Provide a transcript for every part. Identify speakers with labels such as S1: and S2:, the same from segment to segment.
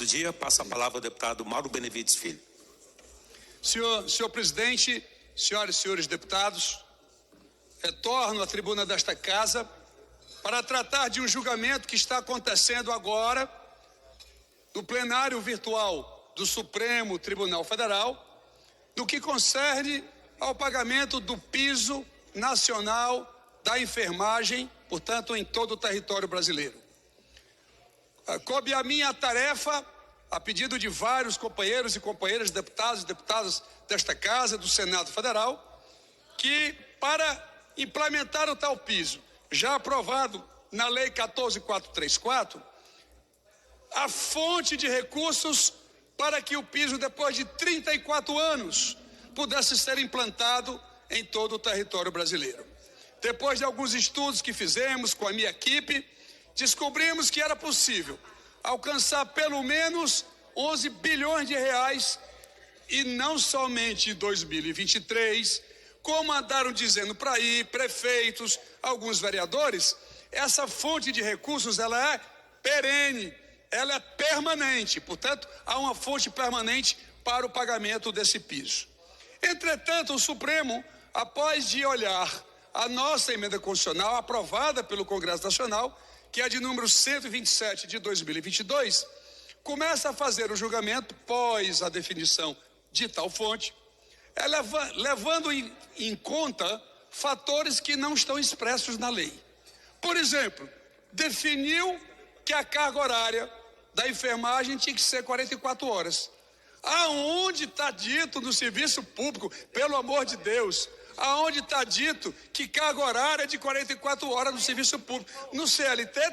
S1: dia. Passa a palavra ao deputado Mauro Benevides Filho.
S2: Senhor presidente, senhoras e senhores deputados, retorno à tribuna desta casa para tratar de um julgamento que está acontecendo agora no plenário virtual do Supremo Tribunal Federal, no que concerne ao pagamento do piso nacional da enfermagem, portanto, em todo o território brasileiro. Coube a minha tarefa, a pedido de vários companheiros e companheiras, deputados e deputadas desta Casa, do Senado Federal, que para implementar o tal piso, já aprovado na Lei 14.434, a fonte de recursos para que o piso, depois de 34 anos, pudesse ser implantado em todo o território brasileiro. Depois de alguns estudos que fizemos com a minha equipe, descobrimos que era possível alcançar pelo menos 11 bilhões de reais, e não somente em 2023, como andaram dizendo por aí prefeitos, alguns vereadores. Essa fonte de recursos, ela é perene, ela é permanente, portanto, há uma fonte permanente para o pagamento desse piso. Entretanto, o Supremo, após de olhar a nossa emenda constitucional aprovada pelo Congresso Nacional, que é de número 127 de 2022, começa a fazer o julgamento pós a definição de tal fonte, levando em conta fatores que não estão expressos na lei. Por exemplo, definiu que a carga horária da enfermagem tinha que ser 44 horas. Aonde está dito no serviço público, pelo amor de Deus, aonde está dito que carga horária é de 44 horas no serviço público? No CLT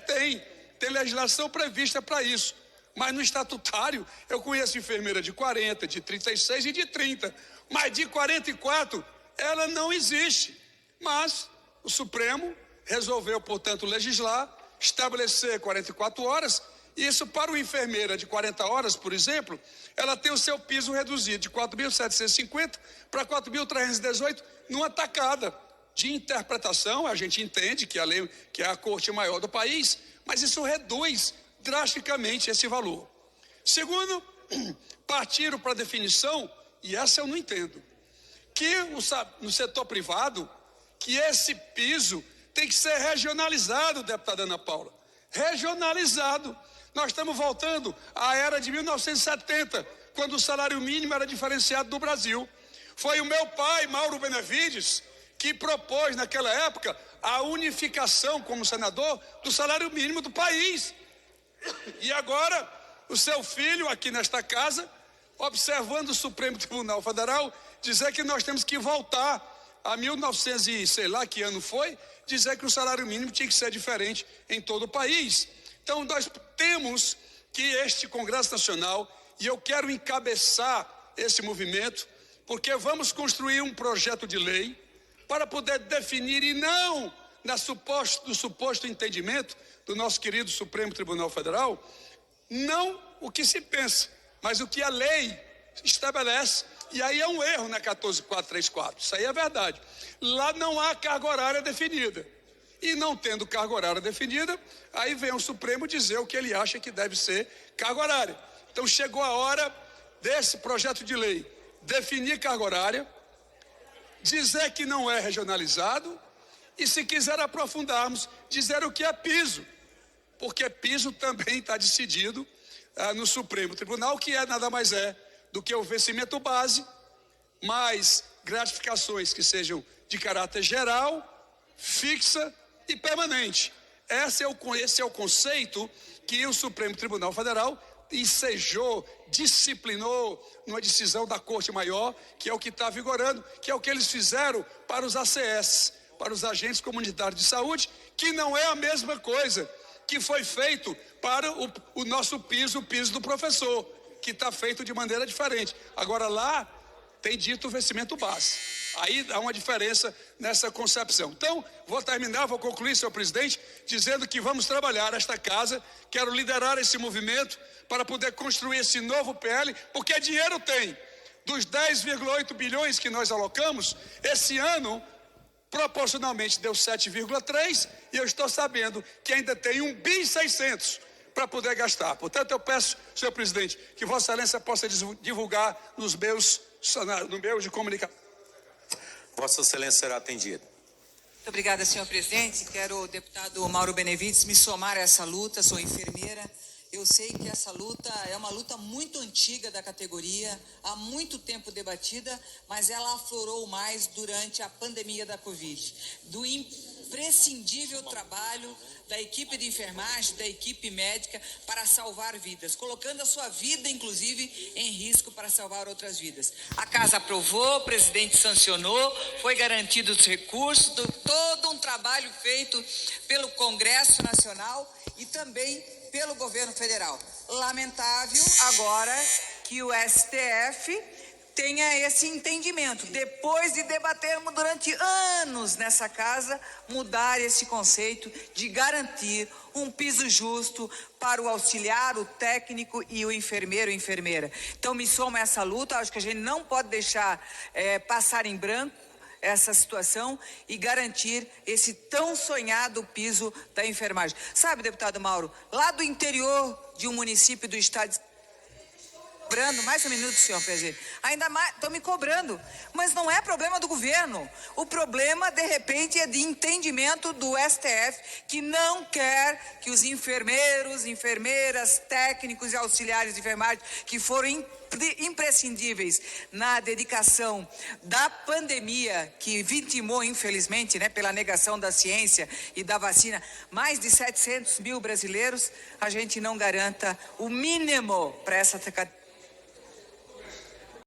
S2: tem legislação prevista para isso, mas no estatutário eu conheço enfermeira de 40, de 36 e de 30, mas de 44 ela não existe. Mas o Supremo resolveu, portanto, legislar, estabelecer 44 horas, e isso para uma enfermeira de 40 horas, por exemplo, ela tem o seu piso reduzido de 4.750 para 4.318 numa tacada de interpretação. A gente entende que a lei, que é a corte maior do país, mas isso reduz drasticamente esse valor. Segundo, partiram para a definição, e essa eu não entendo, que no setor privado, que esse piso tem que ser regionalizado, deputada Ana Paula. Regionalizado. Nós estamos voltando à era de 1970, quando o salário mínimo era diferenciado do Brasil. Foi o meu pai, Mauro Benevides, que propôs naquela época a unificação, como senador, do salário mínimo do país. E agora, o seu filho, aqui nesta casa, observando o Supremo Tribunal Federal, dizer que nós temos que voltar a 1900 e sei lá que ano foi, dizer que o salário mínimo tinha que ser diferente em todo o país. Então, nós temos que este Congresso Nacional, e eu quero encabeçar esse movimento, porque vamos construir um projeto de lei para poder definir, e não no suposto entendimento do nosso querido Supremo Tribunal Federal, não o que se pensa, mas o que a lei estabelece. E aí é um erro na 14.434, isso aí é verdade. Lá não há carga horária definida. E não tendo carga horária definida, aí vem o Supremo dizer o que ele acha que deve ser carga horária. Então chegou a hora desse projeto de lei definir carga horária, dizer que não é regionalizado, e se quiser aprofundarmos, dizer o que é piso, porque piso também está decidido no Supremo Tribunal, que nada mais é do que o vencimento base, mais gratificações que sejam de caráter geral, fixa e permanente. Esse é o conceito que o Supremo Tribunal Federal ensejou, disciplinou numa decisão da Corte Maior, que é o que está vigorando, que é o que eles fizeram para os ACS, para os agentes comunitários de saúde, que não é a mesma coisa que foi feito para o nosso piso, o piso do professor, que está feito de maneira diferente. Agora lá tem dito o vencimento base. Aí há uma diferença nessa concepção. Então, vou concluir, senhor presidente, dizendo que vamos trabalhar esta casa, quero liderar esse movimento para poder construir esse novo PL, porque dinheiro tem. Dos 10,8 bilhões que nós alocamos, esse ano, proporcionalmente deu 7,3, e eu estou sabendo que ainda tem 1,6 bi para poder gastar. Portanto, eu peço, senhor presidente, que Vossa Excelência possa divulgar no meio de comunicação.
S1: Vossa Excelência será atendida.
S3: Muito obrigada, senhor presidente. Quero, o deputado Mauro Benevides, me somar a essa luta. Sou enfermeira. Eu sei que essa luta é uma luta muito antiga da categoria, há muito tempo debatida, mas ela aflorou mais durante a pandemia da Covid. Do imprescindível trabalho da equipe de enfermagem, da equipe médica para salvar vidas, colocando a sua vida, inclusive, em risco para salvar outras vidas. A Casa aprovou, o presidente sancionou, foi garantido os recursos, todo um trabalho feito pelo Congresso Nacional e também pelo governo federal. Lamentável agora que o STF tenha esse entendimento, depois de debatermos durante anos nessa casa, mudar esse conceito de garantir um piso justo para o auxiliar, o técnico e o enfermeiro e enfermeira. Então me somo a essa luta, acho que a gente não pode deixar passar em branco essa situação e garantir esse tão sonhado piso da enfermagem. Sabe, deputado Mauro, lá do interior de um município do estado de... Cobrando, mais um minuto, senhor presidente. Ainda mais, estão me cobrando. Mas não é problema do governo. O problema, de repente, é de entendimento do STF, que não quer que os enfermeiros, enfermeiras, técnicos e auxiliares de enfermagem, que foram imprescindíveis na dedicação da pandemia, que vitimou, infelizmente, pela negação da ciência e da vacina, mais de 700 mil brasileiros, a gente não garanta o mínimo para essa categoria.